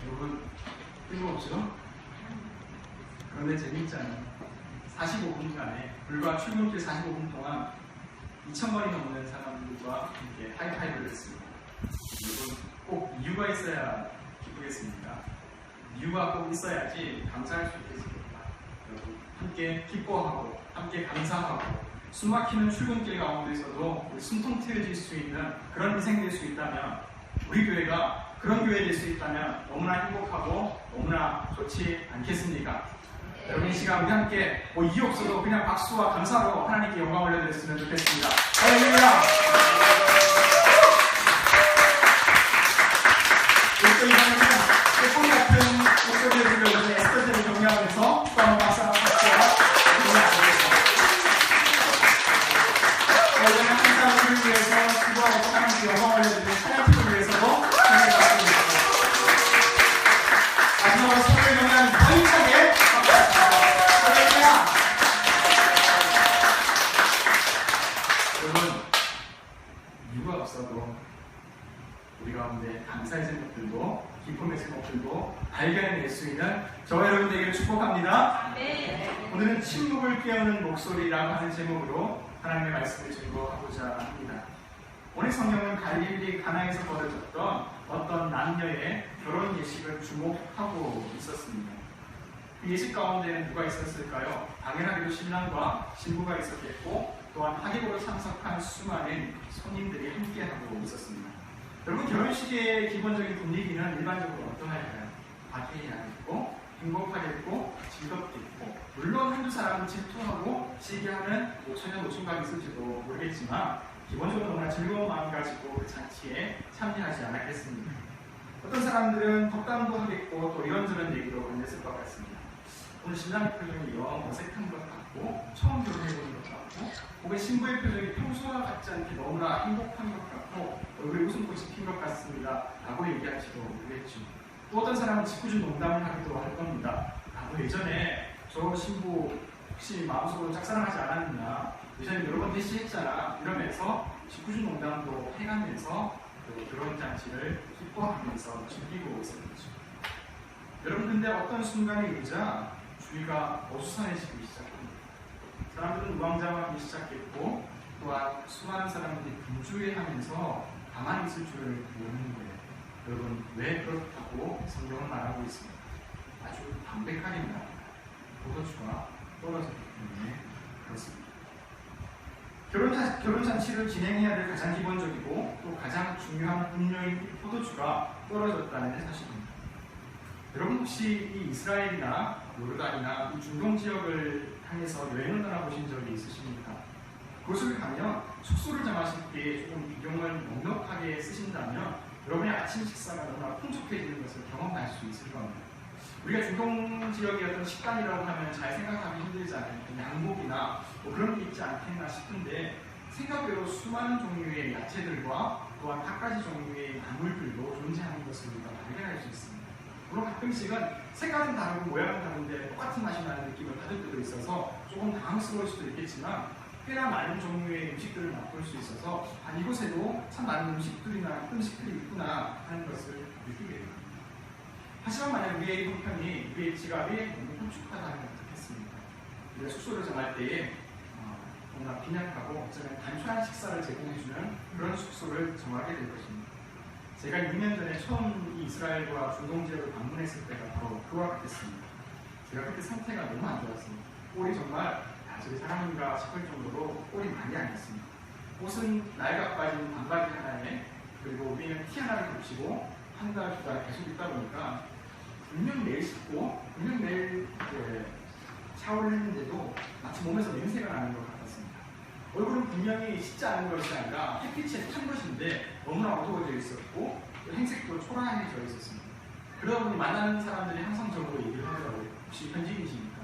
여러분, 뜬금없죠? 그런데 재미있잖아요. 45분간에, 불과 출근길 45분 동안 2,000번이 넘는 사람들과 함께 하이파이브를 했습니다. 여러분, 꼭 이유가 있어야 기쁘겠습니까? 이유가 꼭 있어야지 감사할 수 있겠습니다. 여러분, 함께 기뻐하고, 함께 감사하고, 숨막히는 출근길 가운데서도 숨통 트여질 수 있는 그런 인생 될 수 있다면, 우리 교회가 그런 교회 될 수 있다면 너무나 행복하고 너무나 좋지 않겠습니까? 여러분, 이 시간 우리 함께 이유 없어도 그냥 박수와 감사로 하나님께 영광 올려드렸으면 좋겠습니다. 할렐루야! 또 이번에는 꽃 같은 목소리를 들려주는 에스터제를 경배하면서 또 한번 박수와 올려드리겠습니다. 원래는 항상 우리를 위해서 기도하고 하나님께 영광 올려드리는 찬양팀을 위해서도 감사드립니다. 마지막으로 서로의 영광을 더 힘차게 여러분, 이유가 없어도 우리 가운데 감사의 제목들도 기쁨의 제목들도 발견해낼 수 있는 저와 여러분들에게 축복합니다. 네. 오늘은 침묵을 깨우는 목소리라고 하는 제목으로 하나님의 말씀을 증거하고자 합니다. 오늘 성경은 갈릴리 가나에서 벌어졌던 어떤 남녀의 결혼 예식을 주목하고 있었습니다. 그 예식 가운데는 누가 있었을까요? 당연하게도 신랑과 신부가 있었겠고 또한 하객으로 참석한 수많은 손님들이 함께하고 있었습니다. 여러분, 결혼식의 기본적인 분위기는 일반적으로 어떠할까요? 화기애애하겠고 행복하겠고 즐겁겠고, 물론 한두 사람은 질투하고 시기하는 노처녀 노총각이 있을지도 모르겠지만 기본적으로 너무나 즐거운 마음 가지고 그 잔치에 참여하지 않았겠습니까? 어떤 사람들은 덕담도 하겠고 또 이런저런 얘기도 건넸을 것 같습니다. 오늘 신랑의 표정이 영 어색한 것 같고 처음 결혼해보는 것 같고, 혹은 신부의 표정이 평소와 같지 않게 너무나 행복한 것 같고 얼굴에 웃음꽃이 핀 것 같습니다 라고 얘기할지도 모르겠죠. 또 어떤 사람은 짓궂은 농담을 하기도 할 겁니다. 예전에 저 신부 혹시 마음속으로 짝사랑하지 않았느냐, 예전에 여러 번 대시했잖아 이러면서 짓궂은 농담도 해가면서 결혼 잔치를 기뻐하면서 즐기고 있었죠. 여러분, 근데 어떤 순간에 이르자 주위가 어수선해지기 시작합니다. 사람들은 우왕좌왕하기 시작했고 또한 수많은 사람들이 분주해하면서 가만히 있을 줄을 모르는 거예요. 여러분, 왜 그렇다고 성경은 말하고 있습니다. 아주 담백하게 말합니다. 포도주가 떨어졌기 때문에 그렇습니다. 결혼잔치를 진행해야 될 가장 기본적이고 또 가장 중요한 음료인 포도주가 떨어졌다는 사실입니다. 여러분, 혹시 이 이스라엘이나 요르단이나 이 중동 지역을 향해서 여행을 떠나보신 적이 있으십니까? 그곳을 가면 숙소를 정하실 때 조금 비용을 넉넉하게 쓰신다면 여러분의 아침 식사가 너무나 풍족해지는 것을 경험할 수 있을 겁니다. 우리가 중동 지역의 어떤 식단이라고 하면 잘 생각하기 힘들잖아요. 양고기나 그런 게 있지 않겠나 싶은데 생각외로 수많은 종류의 야채들과 또한 갖가지 종류의 나물들도 존재하는 것을 우리가 발견할 수 있습니다. 물론 가끔씩은 색깔은 다르고 모양은 다른데 똑같은 맛이 나는 느낌을 받을 때도 있어서 조금 당황스러울 수도 있겠지만 꽤나 많은 종류의 음식들을 맛볼 수 있어서 이곳에도 참 많은 음식들이 있구나 하는 것을 느끼게 됩니다. 하지만 만약 우리의 형편이, 우리의 지갑이 너무 홀쭉하다면 어떻겠습니까? 우리가 숙소를 정할 때에 뭔가 빈약하고 어쩌면 단촐한 식사를 제공해주는 그런 숙소를 정하게 될 것입니다. 제가 6년 전에 처음 이스라엘과 중동 지역을 방문했을 때가 바로 그와 같았습니다. 제가 그때 상태가 너무 안 좋았습니다. 꼴이 정말 저기 사람인가 싶을 정도로 꼴이 많이 안 좋습니다. 옷은 낡아 빠진 반바지 하나에, 그리고 위에는 티 하나를 붙이고 한 달, 두 달 계속 있다 보니까 분명 매일 씻고 분명 매일 샤워를 했는데도 마치 몸에서 냄새가 나는 것 같았습니다. 얼굴은 분명히 씻지 않은 것이 아니라 햇빛에 탄 것인데 너무나 어두워져 있었고 행색도 초라해져 있었습니다. 그러다 보니 만나는 사람들이 항상 저보고 얘기를 하더라고요. 혹시 현지인이십니까?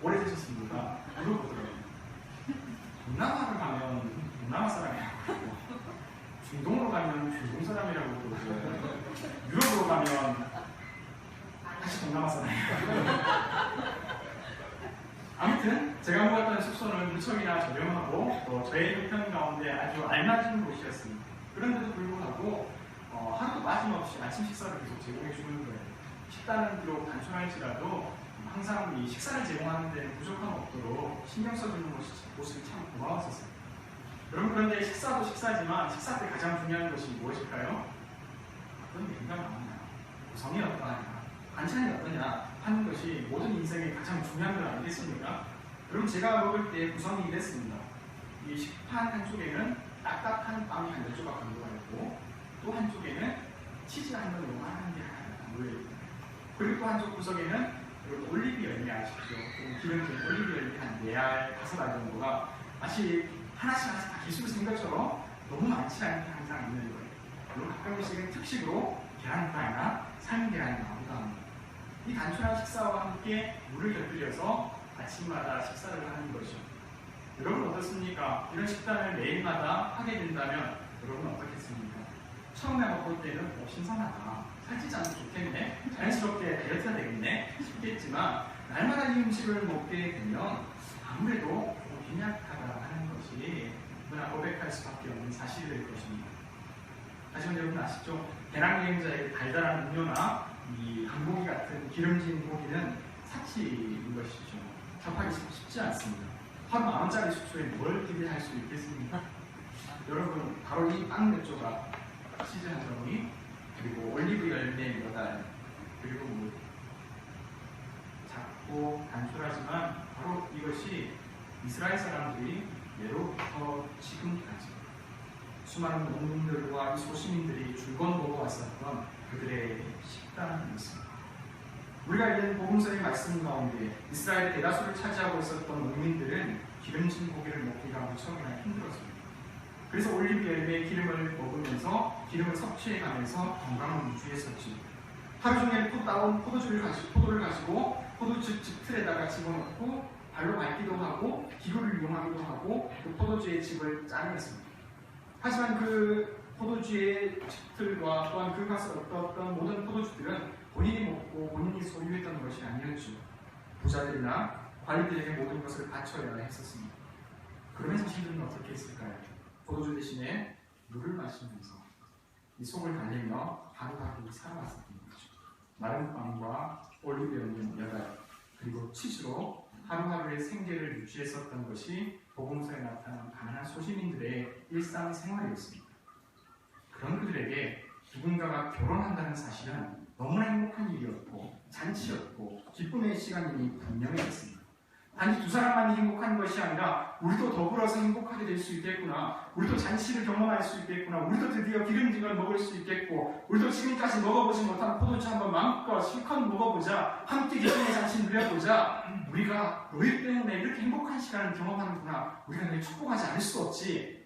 오래되셨습니까? 물어보더라고요. 동남아를 가면 동남아 사람이라고 그러고, 중동으로 가면 중동 사람이라고 그러고, 유럽으로 가면 다시 동남아 사람이라고. 아무튼 제가 묵었던 숙소는 무척이나 저렴하고 또 저의 형편 가운데 아주 알맞은 곳이었습니다. 그런데도 불구하고 하루도 빠짐없이 아침 식사를 계속 제공해 주는 거예요. 식단은 비록 단순할지라도 항상 이 식사를 제공하는 데는 부족함 없도록 신경 써주는 모습이 참 고마웠었어요. 여러분, 그런데 식사도 식사지만 식사 때 가장 중요한 것이 무엇일까요? 어떤 메뉴가 나오냐, 구성이 어떠하냐, 반찬이 어떠냐 하는 것이 모든 인생의 가장 중요한 것 아니겠습니까? 여러분, 제가 먹을 때 구성이 이랬습니다. 이 식판 한쪽에는 딱딱한 빵이 한 조각 정도가 있고, 또 한쪽에는 치즈 한번 요만한 게 하나 놓여있고, 그리고 또 한쪽 구석에는 올리브 열매 아시죠? 기름진 올리브 열매 한 4알, 5알 정도가 마치 하나씩 다 기술을 쓴 것처럼 너무 많지 않게 항상 있는 거예요. 그리고 가끔씩은 특식으로 계란프라이나 삶은 계란이 나오기도 합니다. 이 단순한 식사와 함께 물을 곁들여서 아침마다 식사를 하는 것이죠. 여러분 어떻습니까? 이런 식단을 매일마다 하게 된다면 여러분 어떻겠습니까? 처음에 먹을 때는 신선하다, 살찌지 않아도 좋겠네, 자연스럽게 다이어트가 되겠네 싶겠지만 날마다 이 음식을 먹게 되면 아무래도 빈약하다 하는 것이 누구나 고백할 수밖에 없는 사실이 될 것입니다. 하지만 여러분 아시죠? 배낭여행자의 달달한 음료나 이 한고기 같은 기름진 고기는 사치인 것이죠. 접하기 쉽지 않습니다. 하루 10,000원짜리 숙소에 뭘 기대할 수 있겠습니까? 여러분, 바로 이 빵 몇 조각, 치즈 한 덩이, 그리고 올리브 열매 몇 알, 그리고 작고 단순하지만 바로 이것이 이스라엘 사람들이 예로부터 지금까지 수많은 농민들과 소시민들이 줄곧 먹어왔었던 그들의 식단이었습니다. 우리가 읽은 복음서의 말씀 가운데 이스라엘의 대다수를 차지하고 있었던 농민들은 기름진 고기를 먹기가 무척이나 힘들었습니다. 그래서 올리브 열매의 기름을 먹으면서 기름을 섭취해가면서 건강을 유지했었지. 하루 종일 따온 포도를 가지고 포도즙 틀에다가 집어넣고 발로 밟기도 하고 기구를 이용하기도 하고 그 포도주의 즙을 짜냈습니다. 하지만 그 포도주의 즙들과 또한 그 가서 얻었던 모든 포도주들은 본인이 먹고 본인이 소유했던 것이 아니었죠. 부자들이나 관리들에게 모든 것을 바쳐야 했었습니다. 그러면 자신들은 어떻게 했을까요? 포도주 대신에 물을 마시면서 이 속을 달래며 하루하루 살아왔었던 거죠. 마른 빵과 올리브 열매 몇 알, 그리고 치즈로 하루하루의 생계를 유지했었던 것이 복음서에 나타난 가난한 소시민들의 일상생활이었습니다. 그런 그들에게 누군가가 결혼한다는 사실은 너무나 행복한 일이었고 잔치였고 기쁨의 시간임이 분명했습니다. 단지 두 사람만이 행복한 것이 아니라 우리도 더불어서 행복하게 될 수 있겠구나, 우리도 잔치를 경험할 수 있겠구나, 우리도 드디어 기름진 걸 먹을 수 있겠고, 우리도 지금까지 먹어보지 못한 포도주 한번 마음껏 실컷 먹어보자, 함께 기쁨의 잔치 누려보자, 우리가 너희 때문에 이렇게 행복한 시간을 경험하는구나, 우리가 너희 축복하지 않을 수 없지.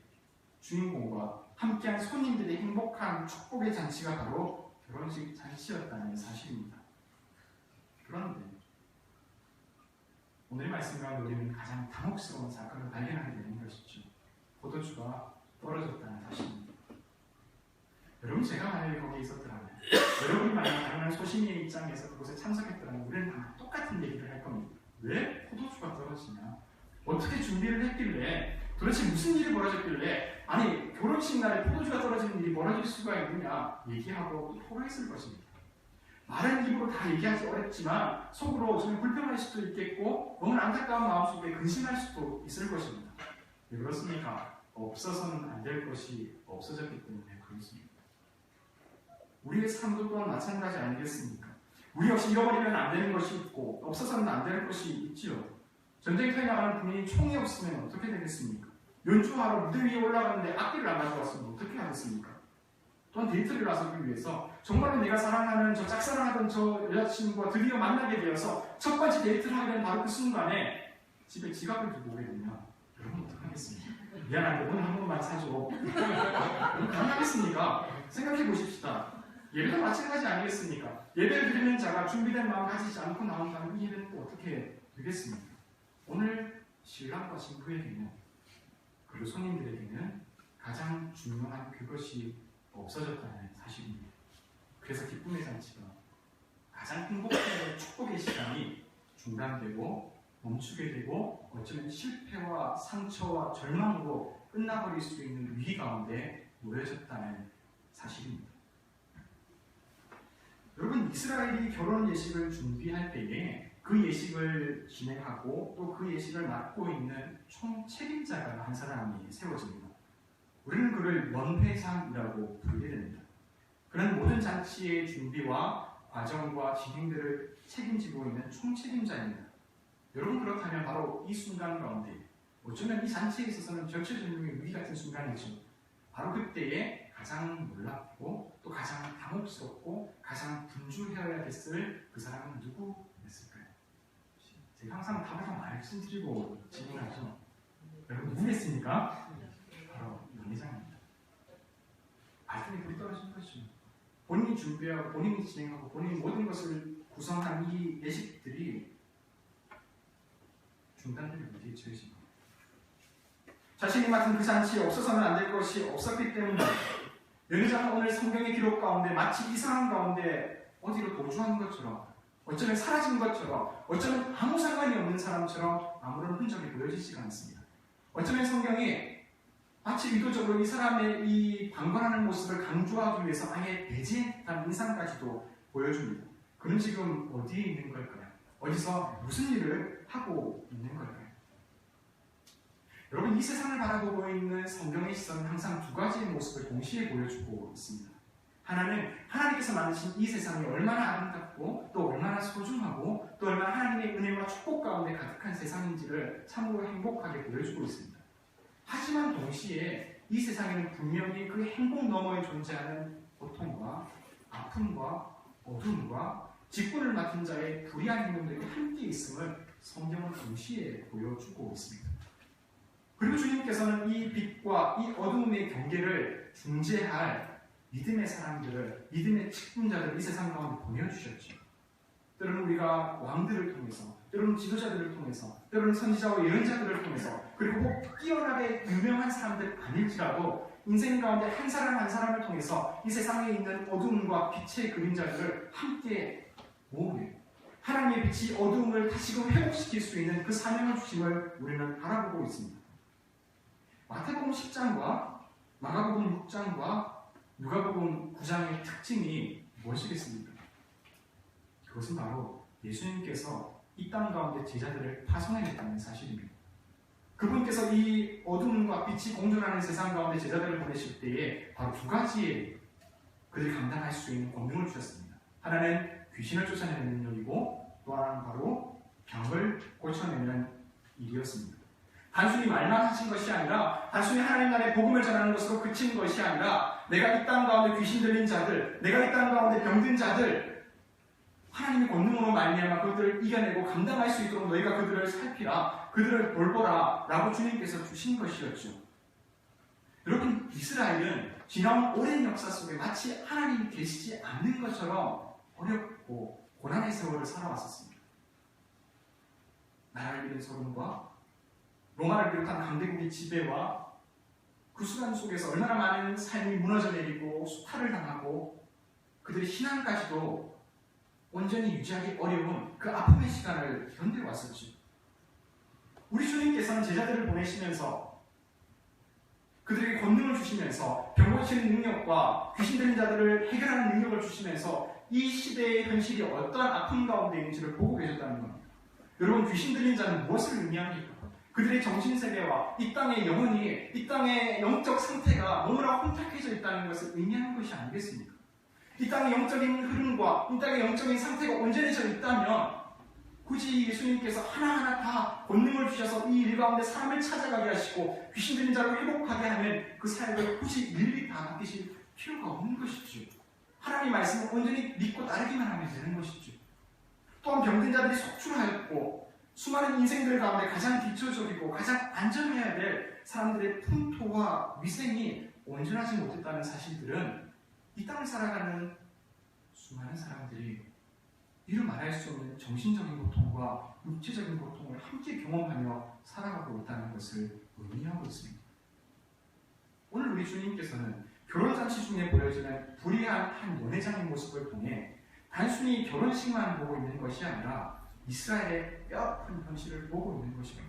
주인공과 함께한 손님들의 행복한 축복의 잔치가 바로 결혼식 잔치였다는 사실입니다. 그런데 오늘 말씀 가운데 우리는 가장 당혹스러운 사건을 발견하게 되는 것이죠. 포도주가 떨어졌다는 사실입니다. 여러분, 제가 만약에 거기에 있었더라면, 여러분이 만약 다른 소시민의 입장에서 그곳에 참석했더라면 우리는 다 똑같은 얘기를 할 겁니다. 왜 포도주가 떨어지냐? 어떻게 준비를 했길래, 도대체 무슨 일이 벌어졌길래, 아니 결혼식 날에 포도주가 떨어지는 일이 벌어질 수가 있느냐 얘기하고 토로했을 것입니다. 말은 입으로 다 얘기하기 어렵지만 속으로 정말 불평할 수도 있겠고 너무나 안타까운 마음속에 근심할 수도 있을 것입니다. 왜 그렇습니까? 없어서는 안 될 것이 없어졌기 때문에 그렇습니다. 우리의 삶도 또한 마찬가지 아니겠습니까? 우리 역시 잃어버리면 안 되는 것이 있고 없어서는 안 되는 것이 있지요. 전쟁터에 나가는 군인이 총이 없으면 어떻게 되겠습니까? 연주하러 무대 위에 올라가는데 악기를 안 가져왔으면 어떻게 하겠습니까? 또한 데이트를 나서기 위해서 정말로 내가 사랑하는 저 짝사랑하던 저 여자친구와 드디어 만나게 되어서 첫 번째 데이트를 하게 된 바로 그 순간에 집에 지갑을 두고 오게 되면 여러분 어떡하겠습니까? 미안한데 오늘 한 번만 사줘. 가능하겠습니까? 생각해 보십시다. 예배도 마찬가지 아니겠습니까? 예배를 드리는 자가 준비된 마음 가지지 않고 나온다면 이 예배는 또 어떻게 되겠습니까? 오늘 신랑과 신부에게는 그리고 손님들에게는 가장 중요한 그것이 없어졌다는 사실입니다. 그래서 기쁨의 잔치가 가장 행복한 축복의 시간이 중단되고 멈추게 되고 어쩌면 실패와 상처와 절망으로 끝나버릴 수 있는 위기 가운데 놓여졌다는 사실입니다. 여러분, 이스라엘이 결혼 예식을 준비할 때에 그 예식을 진행하고 또 그 예식을 맡고 있는 총 책임자가 한 사람이 세워집니다. 우리는 그를 원회장이라고 부르게 됩니다. 그는 모든 잔치의 준비와 과정과 진행들을 책임지고 있는 총 책임자입니다. 여러분, 그렇다면 바로 이 순간 가운데, 어쩌면 이 잔치에 있어서는 절체절명의 위기 같은 순간이죠. 바로 그때에 가장 놀랍고 또 가장 당혹스럽고 가장 분주해야 됐을 그 사람은 누구였을까요? 제가 항상 답을 좀 말씀드리고 진행하죠. 여러분, 누구겠습니까? 바로 연회장입니다. 발등에 불이 떨어진 것이죠. 본인이 준비하고 본인이 진행하고 본인이 모든 것을 구성한 이 예식들이 중단들이 문제에 처해집니다. 자신이 맡은 그 잔치에 없어서는 안 될 것이 없었기 때문에 연회장은 오늘 성경의 기록 가운데 마치 이상한 가운데 어디로 도주한 것처럼, 어쩌면 사라진 것처럼, 어쩌면 아무 상관이 없는 사람처럼 아무런 흔적이 보여지지가 않습니다. 어쩌면 성경이 마치 의도적으로 이 사람의 이 방관하는 모습을 강조하기 위해서 아예 배제했다는 인상까지도 보여줍니다. 그는 지금 어디에 있는 걸까요? 어디서 무슨 일을 하고 있는 걸까요? 여러분, 이 세상을 바라보고 있는 성경의 시선은 항상 두 가지의 모습을 동시에 보여주고 있습니다. 하나는 하나님께서 만드신 이 세상이 얼마나 아름답고 또 얼마나 소중하고 또 얼마나 하나님의 은혜와 축복 가운데 가득한 세상인지를 참으로 행복하게 보여주고 있습니다. 하지만 동시에 이 세상에는 분명히 그 행복 너머에 존재하는 고통과 아픔과 어둠과 직분을 맡은 자의 불의한 행동들이 함께 있음을 성경은 동시에 보여주고 있습니다. 그리고 주님께서는 이 빛과 이 어둠의 경계를 중재할 믿음의 사람들을, 믿음의 직분자들을 이 세상 가운데 보내주셨죠. 때로는 우리가 왕들을 통해서, 때로는 지도자들을 통해서, 때로는 선지자와 예언자들을 통해서, 그리고 꼭 뛰어나게 유명한 사람들 아닐지라도 인생 가운데 한 사람 한 사람을 통해서 이 세상에 있는 어둠과 빛의 그림자들을 함께 모으게, 하나님의 빛이 어둠을 다시금 회복시킬 수 있는 그 사명을 주심을 우리는 바라보고 있습니다. 마태복음 10장과 마가복음 6장과 누가복음 9장의 특징이 무엇이겠습니까? 그것은 바로 예수님께서 이 땅 가운데 제자들을 파송해냈다는 사실입니다. 그분께서 이 어둠과 빛이 공존하는 세상 가운데 제자들을 보내실 때에 바로 두 가지의 그들이 감당할 수 있는 권능을 주셨습니다. 하나는 귀신을 쫓아내는 능력이고 또 하나는 바로 병을 고쳐내는 일이었습니다. 단순히 말만 하신 것이 아니라 단순히 하나님 나라의 복음을 전하는 것으로 그친 것이 아니라 내가 이 땅 가운데 귀신 들린 자들, 내가 이 땅 가운데 병든 자들, 하나님의 권능으로 말미암아 그들을 이겨내고 감당할 수 있도록 너희가 그들을 살피라, 그들을 돌보라 라고 주님께서 주신 것이었죠. 여러분, 이스라엘은 지난 오랜 역사 속에 마치 하나님이 계시지 않는 것처럼 어렵고 고난의 세월을 살아왔었습니다. 나라를 잃은 소름과 로마를 비롯한 강대국의 지배와 그 수단 속에서 얼마나 많은 삶이 무너져 내리고 수탈을 당하고 그들의 신앙까지도 온전히 유지하기 어려운 그 아픔의 시간을 견뎌왔었죠. 우리 주님께서는 제자들을 보내시면서 그들에게 권능을 주시면서 병 고치는 능력과 귀신 들린 자들을 해결하는 능력을 주시면서 이 시대의 현실이 어떠한 아픔 가운데 있는지를 보고 계셨다는 겁니다. 여러분, 귀신 들린 자는 무엇을 의미합니까? 그들의 정신세계와 이 땅의 영혼이, 이 땅의 영적 상태가 너무나 혼탁해져 있다는 것을 의미하는 것이 아니겠습니까? 이 땅의 영적인 흐름과 이 땅의 영적인 상태가 온전해져 있다면 굳이 예수님께서 하나하나 다 권능을 주셔서 이 일 가운데 사람을 찾아가게 하시고 귀신 들린 자를 회복하게 하는 그 사역을 굳이 일일이 다 맡기실 필요가 없는 것이죠. 하나님의 말씀을 온전히 믿고 따르기만 하면 되는 것이죠. 또한 병든 자들이 속출하였고 수많은 인생들 가운데 가장 기초적이고 가장 안전해야 될 사람들의 풍토와 위생이 온전하지 못했다는 사실들은 이 땅을 살아가는 수많은 사람들이 이루 말할 수 없는 정신적인 고통과 육체적인 고통을 함께 경험하며 살아가고 있다는 것을 의미하고 있습니다. 오늘 우리 주님께서는 결혼잔치 중에 보여지는 불의한 한 연회장의 모습을 통해 단순히 결혼식만 보고 있는 것이 아니라 이스라엘의 뼈아픈 현실을 보고 있는 것입니다.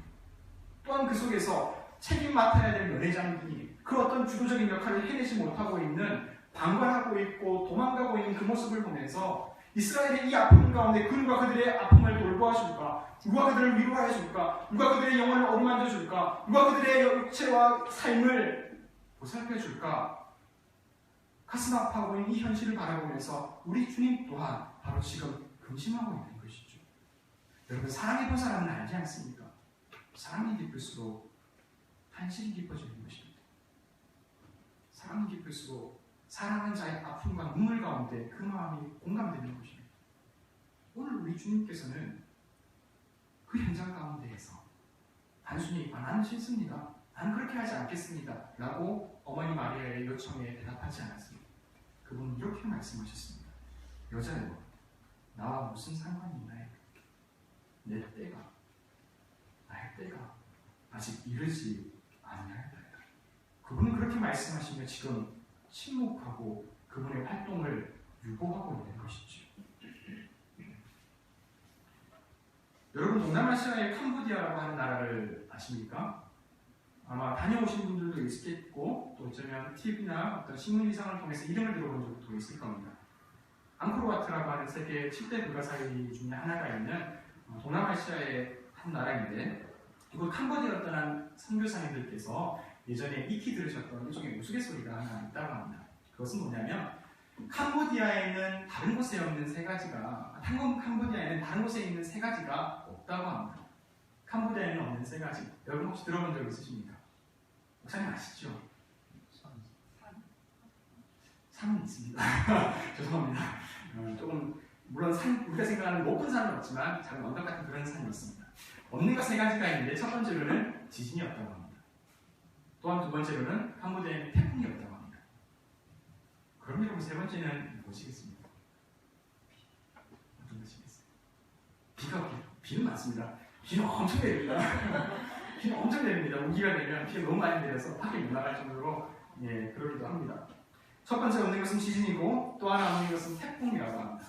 또한 그 속에서 책임 맡아야 될 연회장들이 그 어떤 주도적인 역할을 해내지 못하고 있는 방관하고 있고 도망가고 있는 그 모습을 보면서 이스라엘의 이 아픔 가운데 누가 그들의 아픔을 돌보아줄까? 누가 그들을 위로하여줄까? 누가 그들의 영혼을 어루만져줄까? 누가 그들의 육체와 삶을 보살펴줄까? 가슴 아파하고 있는 이 현실을 바라보면서 우리 주님 또한 바로 지금 근심하고 있는 것이죠. 여러분, 사랑해 본 사람은 알지 않습니까? 사랑이 깊을수록 한심이 깊어지는 것입니다. 사랑이 깊을수록 사랑하는 자의 아픔과 눈물 가운데 그 마음이 공감되는 것입니다. 오늘 우리 주님께서는 그 현장 가운데에서 단순히 나는 싫습니다, 나는 그렇게 하지 않겠습니다 라고 어머니 마리아의 요청에 대답하지 않았습니다. 그분은 이렇게 말씀하셨습니다. 여자여, 나와 무슨 상관이 있나요? 나의 때가 아직 이르지 아니하였다. 그분은 그렇게 말씀하시며 지금 침묵하고 그분의 활동을 유보하고 있는 것이죠. 여러분, 동남아시아의 캄보디아라고 하는 나라를 아십니까? 아마 다녀오신 분들도 있겠고 또 어쩌면 TV나 어떤 신문기상을 통해서 이름을 들어본 적도 있을 겁니다. 앙코르와트라고 하는 세계 7대 불가사리 중에 하나가 있는 동남아시아의 한 나라인데, 이곳 캄보디아를 떠난 선교사님들께서 예전에 익히 들으셨던 일종의 우스갯소리가 하나 있다고 합니다. 그것은 뭐냐면, 캄보디아에는 다른 곳에 없는 세 가지가 없다고 합니다. 캄보디아에는 없는 세 가지. 여러분 혹시 들어본 적 있으십니까? 목사님 아시죠? 산은 있습니다. 죄송합니다. 조금 물론 우리가 생각하는 높은 산은 없지만 작은 언덕 같은 그런 산이 있습니다. 없는 것 세 가지가 있는데, 첫 번째로는 지진이 없다고 합니다. 또한 두 번째로는 캄보디아에는 태풍이 없다고 합니다. 그럼 여러분, 세 번째는 무엇이겠습니까? 어떤 것이겠어요? 비는 많습니다. 비는 엄청 내립니다. 비는 엄청 내립니다. 우기가 되면 비가 너무 많이 내려서 밖에 못 나갈 정도로 그러기도 합니다. 첫 번째 없는 것은 지진이고, 또 하나 없는 것은 태풍이라고 합니다.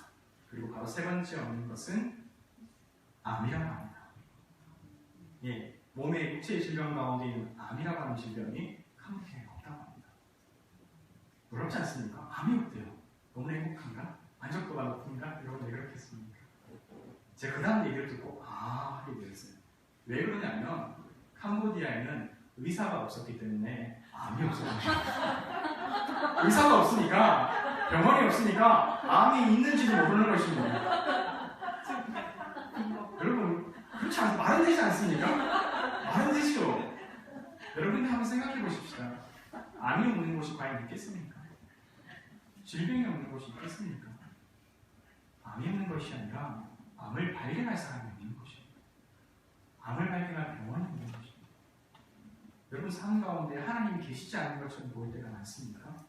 그리고 바로 세 번째 없는 것은 암이라고 합니다. 몸의 육체의 질병 가운데 있는 암이라고 하는 질병이 캄보디아에 없다고 합니다. 부럽지 않습니까? 암이 없대요. 너무 행복한가? 만족도가 높은가? 여러분 왜 그렇겠습니까? 제가 그 다음 얘기를 듣고 하게 되었어요. 왜 그러냐면, 캄보디아에는 의사가 없었기 때문에 암이 없어요. 의사가 없으니까, 병원이 없으니까 암이 있는지도 모르는 것입니다. 여러분, 그렇지 않고 말은 되지 않습니까? 말은 되죠. 여러분 한번 생각해 보십시다. 암이 없는 곳이 과연 있겠습니까? 질병이 없는 곳이 있겠습니까? 암이 없는 것이 아니라 암을 발견할 사람이 있는 것입니다. 암을 발견할 병원이 있는 것입니다. 여러분, 삶 가운데 하나님이 계시지 않는 것처럼 보일 때가 많습니까?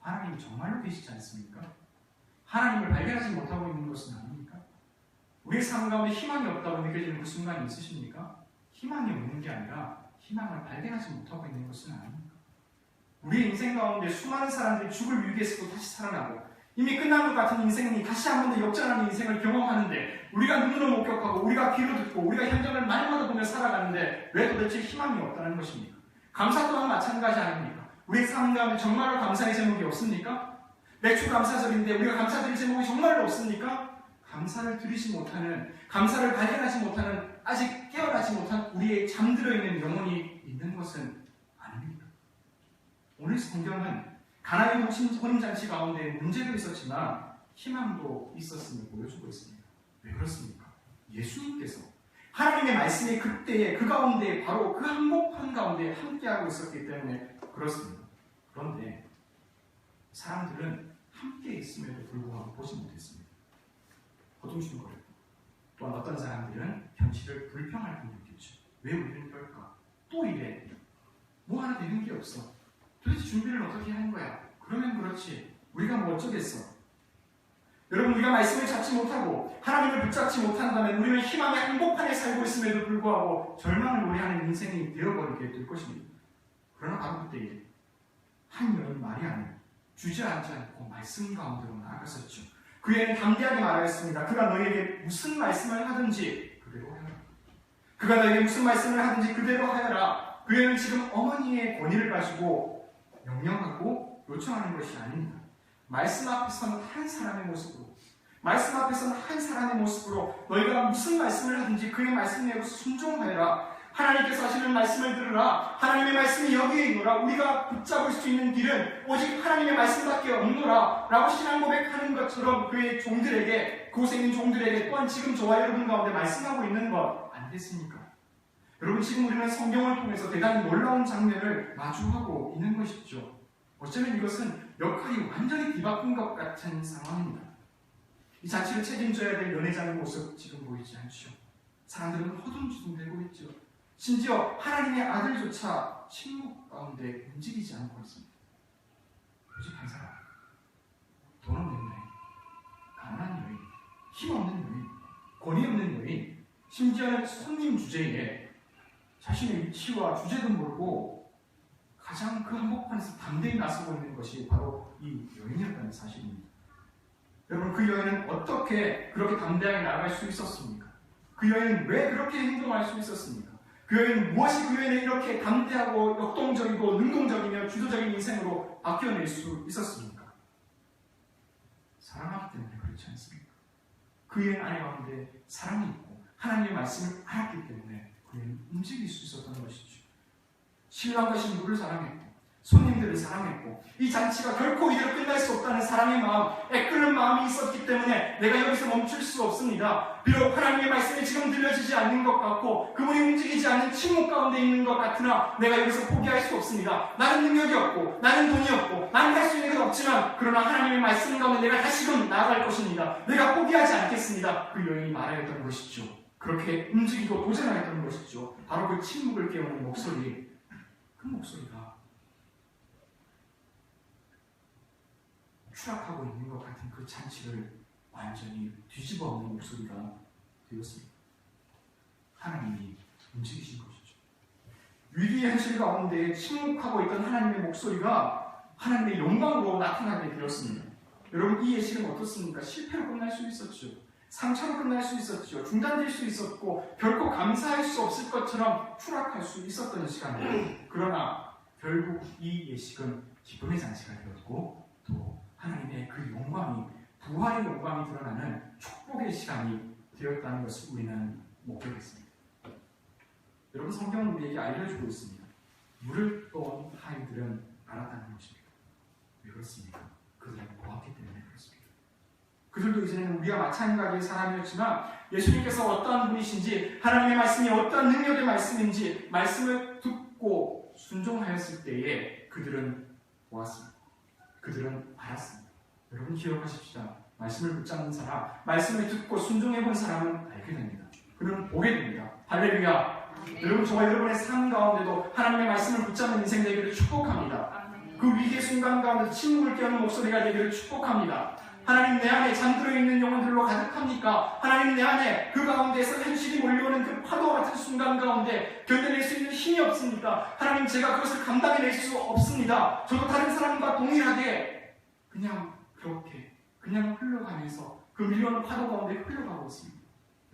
하나님이 정말로 계시지 않습니까? 하나님을 발견하지 못하고 있는 것은 아닙니까? 우리의 삶 가운데 희망이 없다고 느껴지는 그 순간이 있으십니까? 희망이 없는 게 아니라 희망을 발견하지 못하고 있는 것은 아닙니까? 우리의 인생 가운데 수많은 사람들이 죽을 위기에서도 다시 살아나고, 이미 끝난 것 같은 인생이 다시 한 번 더 역전하는 인생을 경험하는데, 우리가 눈으로 목격하고 우리가 귀로 듣고 우리가 현장을 날마다 보며 살아가는데 왜 도대체 희망이 없다는 것입니까? 감사 또한 마찬가지 아닙니까? 우리의 삶 가운데 정말로 감사의 제목이 없습니까? 매출 감사절인데 우리가 감사드릴 제목이 정말로 없습니까? 감사를 드리지 못하는, 감사를 발견하지 못하는, 아직 깨어나지 못한 우리의 잠들어 있는 영혼이 있는 것은 아닙니다. 오늘 성경은 가나의 혼인잔치 가운데 문제도 있었지만 희망도 있었음을 보여주고 있습니다. 왜 그렇습니까? 예수님께서 하나님의 말씀이 그때에 그 가운데 바로 그 한복판 가운데 함께하고 있었기 때문에 그렇습니다. 그런데 사람들은 함께 있음에도 불구하고 보지 못했습니다. 허둥지둥거렸고, 또한 어떤 사람들은 현실을 불평할 뿐 느꼈죠. 왜 우리는 그럴까? 또 이래. 뭐 하나 되는 게 없어. 도대체 준비를 어떻게 하는 거야? 그러면 그렇지. 우리가 뭐 어쩌겠어? 여러분, 우리가 말씀을 찾지 못하고 하나님을 붙잡지 못한다면 우리는 희망의 한복판에 살고 있음에도 불구하고 절망을 노래하는 인생이 되어버리게 될 것입니다. 그러나 바로 그때 한 여인 마리아는 주저앉지 않고 말씀 가운데로 나아갔었죠. 그 애는 담대하게 말하였습니다. 그가 너에게 무슨 말씀을 하든지 그대로 하여라. 그가 너에게 무슨 말씀을 하든지 그대로 하여라. 그 애는 지금 어머니의 권위를 가지고 명령하고 요청하는 것이 아닙니다. 말씀 앞에 선 한 사람의 모습으로, 말씀 앞에서는 한 사람의 모습으로 너희가 무슨 말씀을 하든지 그의 말씀에 순종하여라. 하나님께서 하시는 말씀을 들으라. 하나님의 말씀이 여기에 있노라. 우리가 붙잡을 수 있는 길은 오직 하나님의 말씀밖에 없노라 라고 신앙 고백하는 것처럼 그의 종들에게, 그곳에 있는 종들에게, 또한 지금 저와 여러분 가운데 말씀하고 있는 것 안 됐습니까? 여러분, 지금 우리는 성경을 통해서 대단히 놀라운 장면을 마주하고 있는 것이죠. 어쩌면 이것은 역할이 완전히 뒤바뀐 것 같은 상황입니다. 이 잔치를 책임져야 될 연회장의 모습 지금 보이지 않죠. 사람들은 허둥지둥대고 있죠. 심지어 하나님의 아들조차 침묵 가운데 움직이지 않고 있습니다. 오직 한 사람, 돈 없는 여인, 가난한 여인, 힘없는 여인, 권위 없는 여인, 심지어는 손님 주제에 자신의 위치와 주제도 모르고 가장 그 한복판에서 담대히 나서고 있는 것이 바로 이 여인이었다는 사실입니다. 여러분, 그 여인은 어떻게 그렇게 담대하게 나아갈 수 있었습니까? 그 여인은 왜 그렇게 행동할 수 있었습니까? 그 여인은 무엇이 그 여인을 이렇게 담대하고 역동적이고 능동적이며 주도적인 인생으로 바뀌어낼 수 있었습니까? 사랑하기 때문에 그렇지 않습니까? 그 여인 안에 가운데 사랑이 있고 하나님의 말씀을 알았기 때문에 그 여인은 움직일 수 있었던 것이죠. 신랑과 신부를 사랑했고 손님들을 사랑했고 이 잔치가 결코 이대로 끝날 수 없다는 사랑의 마음, 애끓는 마음이 있었기 때문에 내가 여기서 멈출 수 없습니다. 비록 하나님의 말씀이 지금 들려지지 않는 것 같고 그분이 움직이지 않는 침묵 가운데 있는 것 같으나 내가 여기서 포기할 수 없습니다. 나는 능력이 없고 나는 돈이 없고 나는 할 수 있는 것 없지만 그러나 하나님의 말씀 가운데 내가 다시금 나아갈 것입니다. 내가 포기하지 않겠습니다. 그 여인이 말하였던 것이죠. 그렇게 움직이고 도전하였던 것이죠. 바로 그 침묵을 깨우는 목소리, 그 목소리가 추락하고 있는 것 같은 그 잔치를 완전히 뒤집어 엎는 목소리가 되었습니다. 하나님이 움직이신 것이죠. 위기의 현실 가운데 침묵하고 있던 하나님의 목소리가 하나님의 영광으로 나타나게 되었습니다. 여러분, 이 예식은 어떻습니까? 실패로 끝날 수 있었죠. 상처로 끝날 수 있었죠. 중단될 수 있었고 결코 감사할 수 없을 것처럼 추락할 수 있었던 시간이에요. 그러나 결국 이 예식은 기쁨의 잔치가 되었고 또 하나님의 그 영광이, 부활의 영광이 드러나는 축복의 시간이 되었다는 것을 우리는 목격했습니다. 여러분, 성경은 우리에게 알려주고 있습니다. 물을 떠온 하인들은 알았다는 것입니다. 왜 그렇습니까? 그들은 보았기 때문에 그렇습니다. 그들도 이제는 우리와 마찬가지의 사람이었지만 예수님께서 어떠한 분이신지, 하나님의 말씀이 어떠한 능력의 말씀인지 말씀을 듣고 순종하였을 때에 그들은 보았습니다. 그들은 알았습니다. 여러분, 기억하십시다. 말씀을 붙잡는 사람, 말씀을 듣고 순종해본 사람은 알게 됩니다. 그는 보게 됩니다. 할렐루야. 여러분, 저와 여러분의 삶 가운데도 하나님의 말씀을 붙잡는 인생 되기를 축복합니다. 그 위기의 순간 가운데 침묵을 깨우는 목소리가 되기를 축복합니다. 하나님, 내 안에 잠들어 있는 영혼들로 가득합니까? 하나님, 내 안에 그 가운데에서 현실이 몰려오는 그 파도와 같은 순간 가운데 견뎌낼 수 있는 힘이 없습니까? 하나님, 제가 그것을 감당해낼 수 없습니다. 저도 다른 사람과 동일하게 그냥 흘러가면서 그 밀려오는 파도 가운데 흘러가고 있습니다.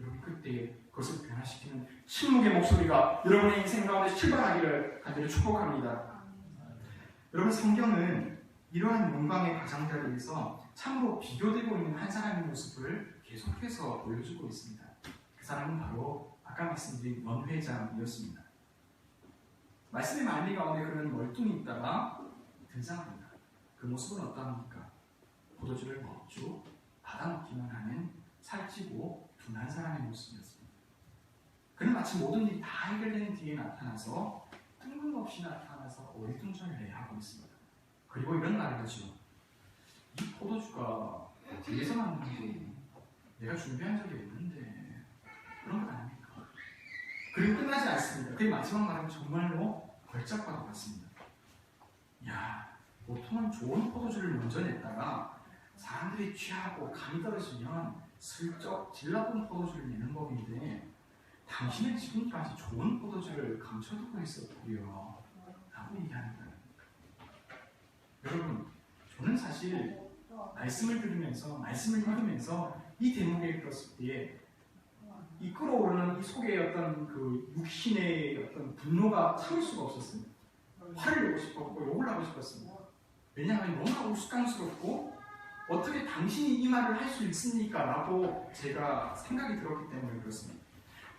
여러분, 그때에 그것을 변화시키는 침묵의 목소리가 여러분의 인생 가운데 출발하기를 간절히 축복합니다. 여러분, 성경은 이러한 영광의 가장자리에서 참으로 비교되고 있는 한 사람의 모습을 계속해서 보여주고 있습니다. 그 사람은 바로 아까 말씀드린 원회장이었습니다. 말씀의 말미 가운데 그는 멀뚱히 있다가 등장합니다. 그 모습은 어떠합니까? 포도주를 먹죠. 받아먹기만 하는 살찌고 둔한 사람의 모습이었습니다. 그는 마치 모든 일이 다 해결된 뒤에 나타나서 뜬금없이 나타나서 어리둥절해 하고 있습니다. 그리고 이런 말을 하죠. 이 포도주가 어디에서 만드는지 내가 준비한 적이 없는데 그런 건 아닙니까? 그리고 끝나지 않습니다. 그의 마지막 말은 정말로 걸작과도 같습니다. 야, 보통은 좋은 포도주를 먼저 냈다가 사람들이 취하고 감이 떨어지면 슬쩍 질라본 포도주를 내는 법인데 당신은 지금까지 좋은 포도주를 감춰두고 있었고요 라고 얘기하는 거예요. 여러분, 저는 사실 말씀을 들으면서, 말씀을 읽으면서 이 대목에 들었을 때에 이 끓어오르는 이 속에 어떤 그 육신의 어떤 분노가 참을 수가 없었습니다. 화를 내고 싶었고 욕을 하고 싶었습니다. 왜냐하면 너무나 우스꽝스럽고 어떻게 당신이 이 말을 할 수 있습니까? 라고 제가 생각이 들었기 때문에 그렇습니다.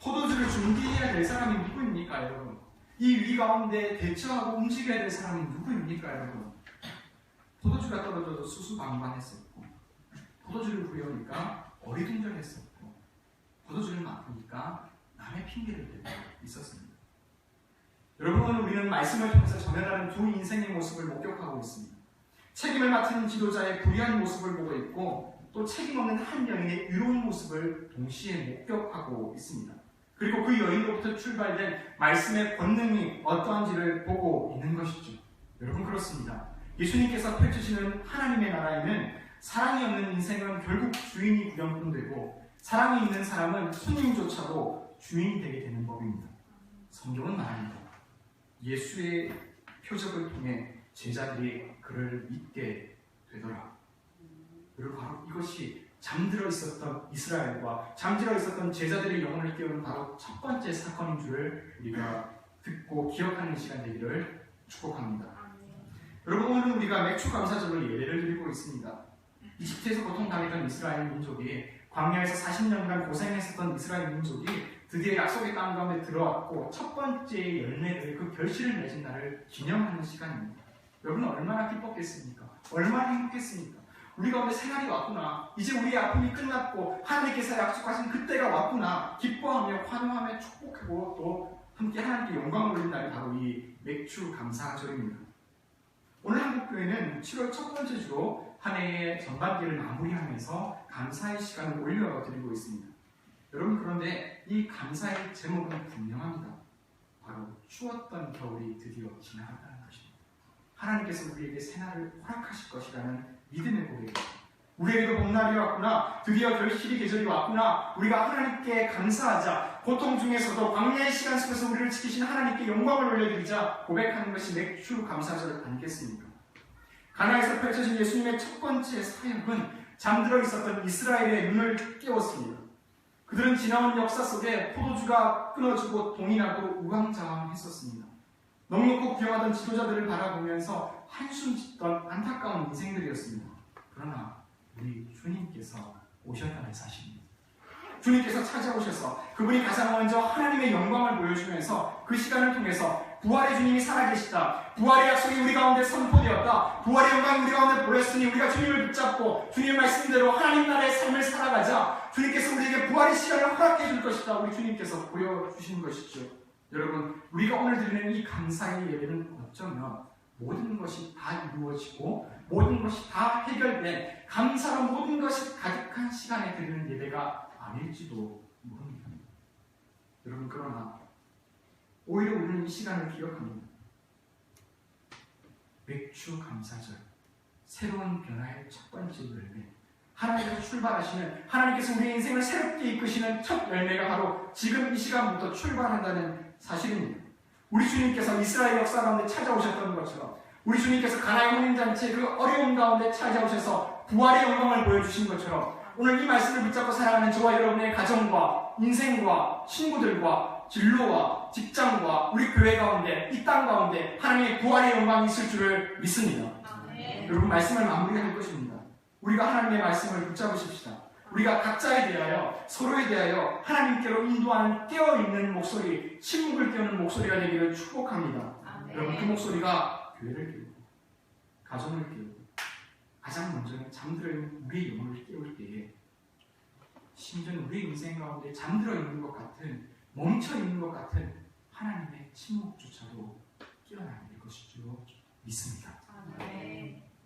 포도주를 준비해야 될 사람이 누구입니까, 여러분? 이 위 가운데 대처하고 움직여야 될 사람이 누구입니까, 여러분? 포도주가 떨어져도 수수방관했었고, 포도주를 구해오니까 어리둥절했었고, 포도주를 맡으니까 남의 핑계를 대고 있었습니다. 여러분, 오늘 우리는 말씀을 통해서 전해라는 두 인생의 모습을 목격하고 있습니다. 책임을 맡은 지도자의 불의한 모습을 보고 있고, 또 책임 없는 한 여인의 의로운 모습을 동시에 목격하고 있습니다. 그리고 그 여인으로부터 출발된 말씀의 권능이 어떠한지를 보고 있는 것이죠. 여러분, 그렇습니다. 예수님께서 펼치시는 하나님의 나라에는 사랑이 없는 인생은 결국 주인이 구경꾼되고, 사랑이 있는 사람은 손님조차도 주인이 되게 되는 법입니다. 성경은 말합니다. 예수의 표적을 통해 제자들이 그를 믿게 되더라. 그리고 바로 이것이 잠들어 있었던 이스라엘과 잠들어 있었던 제자들의 영혼을 깨우는 바로 첫 번째 사건인 줄을 우리가 듣고 기억하는 시간 되기를 축복합니다. 여러분, 오늘 우리가 맥주 감사절로 예배를 드리고 있습니다. 이집트에서 고통당했던 이스라엘 민족이, 광야에서 40년간 고생했었던 이스라엘 민족이 드디어 약속의 땅 가운데 들어왔고 첫 번째 열매를, 그 결실을 맺은 날을 기념하는 시간입니다. 여러분은 얼마나 기뻤겠습니까? 얼마나 행복했습니까? 우리 가운데 새날이 왔구나. 이제 우리의 아픔이 끝났고 하나님께서 약속하신 그때가 왔구나. 기뻐하며 환호하며 축복하고 또 함께 하나님께 영광을 올린 날이 바로 이 맥주 감사절입니다. 오늘 한국교회는 7월 첫 번째 주로 한 해의 전반기를 마무리하면서 감사의 시간을 올려드리고 있습니다. 여러분, 그런데 이 감사의 제목은 분명합니다. 바로 추웠던 겨울이 드디어 지나갔다는 것입니다. 하나님께서 우리에게 새날을 허락하실 것이라는 믿음의 고백입니다. 우리에게도 봄날이 왔구나. 드디어 결실의 계절이 왔구나. 우리가 하나님께 감사하자. 고통 중에서도 광야의 시간 속에서 우리를 지키신 하나님께 영광을 올려드리자 고백하는 것이 맥주 감사절 아니겠습니까? 가나에서 펼쳐진 예수님의 첫 번째 사역은 잠들어 있었던 이스라엘의 눈을 깨웠습니다. 그들은 지나온 역사 속에 포도주가 끊어지고 동이 나도 우왕좌왕했었습니다. 넉넉고 귀영하던 지도자들을 바라보면서 한숨 짓던 안타까운 인생들이었습니다. 그러나 우리 주님께서 오셨다는 사실입니다. 주님께서 찾아오셔서 그분이 가장 먼저 하나님의 영광을 보여주면서 그 시간을 통해서 부활의 주님이 살아계시다. 부활의 약속이 우리 가운데 선포되었다. 부활의 영광이 우리 가운데 보였으니 우리가 주님을 붙잡고 주님의 말씀대로 하나님 나라의 삶을 살아가자. 주님께서 우리에게 부활의 시간을 허락해 줄 것이다. 우리 주님께서 보여주신 것이죠. 여러분, 우리가 오늘 드리는 이 감사의 예배는 어쩌면 모든 것이 다 이루어지고 모든 것이 다 해결된 감사로 모든 것이 가득한 시간에 드리는 예배가 아닐지도 모릅니다. 여러분, 그러나 오히려 우리는 이 시간을 기억합니다. 맥주 감사절, 새로운 변화의 첫 번째 열매, 하나님께서 출발하시는, 하나님께서 우리의 인생을 새롭게 이끄시는 첫 열매가 바로 지금 이 시간부터 출발한다는 사실입니다. 우리 주님께서 이스라엘 역사 가운데 찾아오셨던 것처럼, 우리 주님께서 가나의 혼인잔치의 그 어려움 가운데 찾아오셔서 부활의 영광을 보여주신 것처럼, 오늘 이 말씀을 붙잡고 살아가는 저와 여러분의 가정과 인생과 친구들과 진로와 직장과 우리 교회 가운데, 이 땅 가운데 하나님의 부활의 영광이 있을 줄을 믿습니다. 여러분, 말씀을 마무리할 것입니다. 우리가 하나님의 말씀을 붙잡으십시다. 우리가 각자에 대하여, 서로에 대하여 하나님께로 인도하는 깨어있는 목소리, 침묵을 깨우는 목소리가 되기를 축복합니다. 여러분, 그 목소리가 교회를 깨우고 가정을 깨우고 가장 먼저는 잠들어있는 우리의 영혼을 깨울 때에, 심지어는 우리의 인생 가운데 잠들어 있는 것 같은, 멈춰 있는 것 같은 하나님의 침묵조차도 깨어나게 될 것이죠. 믿습니다.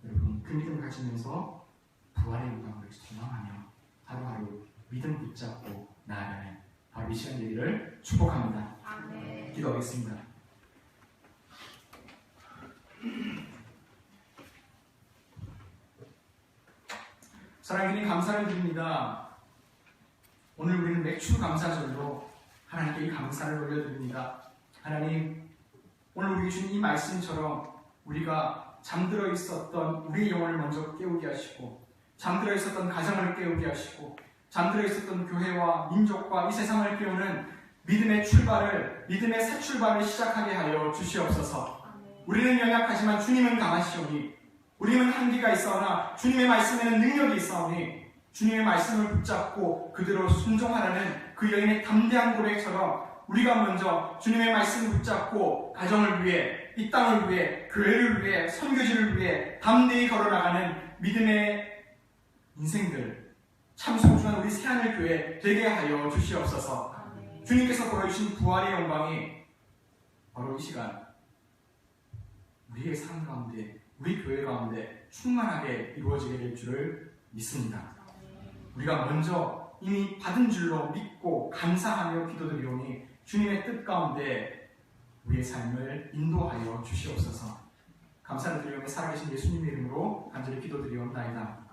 여러분, 그 믿음 가지면서 부활의 영광을 소망하며 하루하루 믿음 붙잡고 나아가는 바로 이 시간 되기를 축복합니다. 기도하겠습니다. 사랑하는 주님, 감사를 드립니다. 오늘 우리는 맥주 감사절로 하나님께 이 감사를 올려드립니다. 하나님, 오늘 우리 주신 이 말씀처럼 우리가 잠들어 있었던 우리의 영혼을 먼저 깨우게 하시고, 잠들어 있었던 가정을 깨우게 하시고, 잠들어 있었던 교회와 민족과 이 세상을 깨우는 믿음의 출발을, 믿음의 새 출발을 시작하게 하여 주시옵소서. 우리는 연약하지만 주님은 강하시오니 우리는 한계가 있사오나 주님의 말씀에는 능력이 있사오니 주님의 말씀을 붙잡고 그대로 순종하라는 그 여인의 담대한 고백처럼 우리가 먼저 주님의 말씀을 붙잡고 가정을 위해, 이 땅을 위해, 교회를 위해, 선교지를 위해 담대히 걸어나가는 믿음의 인생들, 참 소중한 우리 새하늘교회 되게 하여 주시옵소서. 주님께서 보여주신 부활의 영광이 바로 이 시간 우리의 삶 가운데, 우리 교회 가운데 충만하게 이루어지게 될 줄을 믿습니다. 우리가 먼저 이미 받은 줄로 믿고 감사하며 기도드리오니 주님의 뜻 가운데 우리의 삶을 인도하여 주시옵소서. 감사를 드리며 살아계신 예수님의 이름으로 간절히 기도드리옵나이다.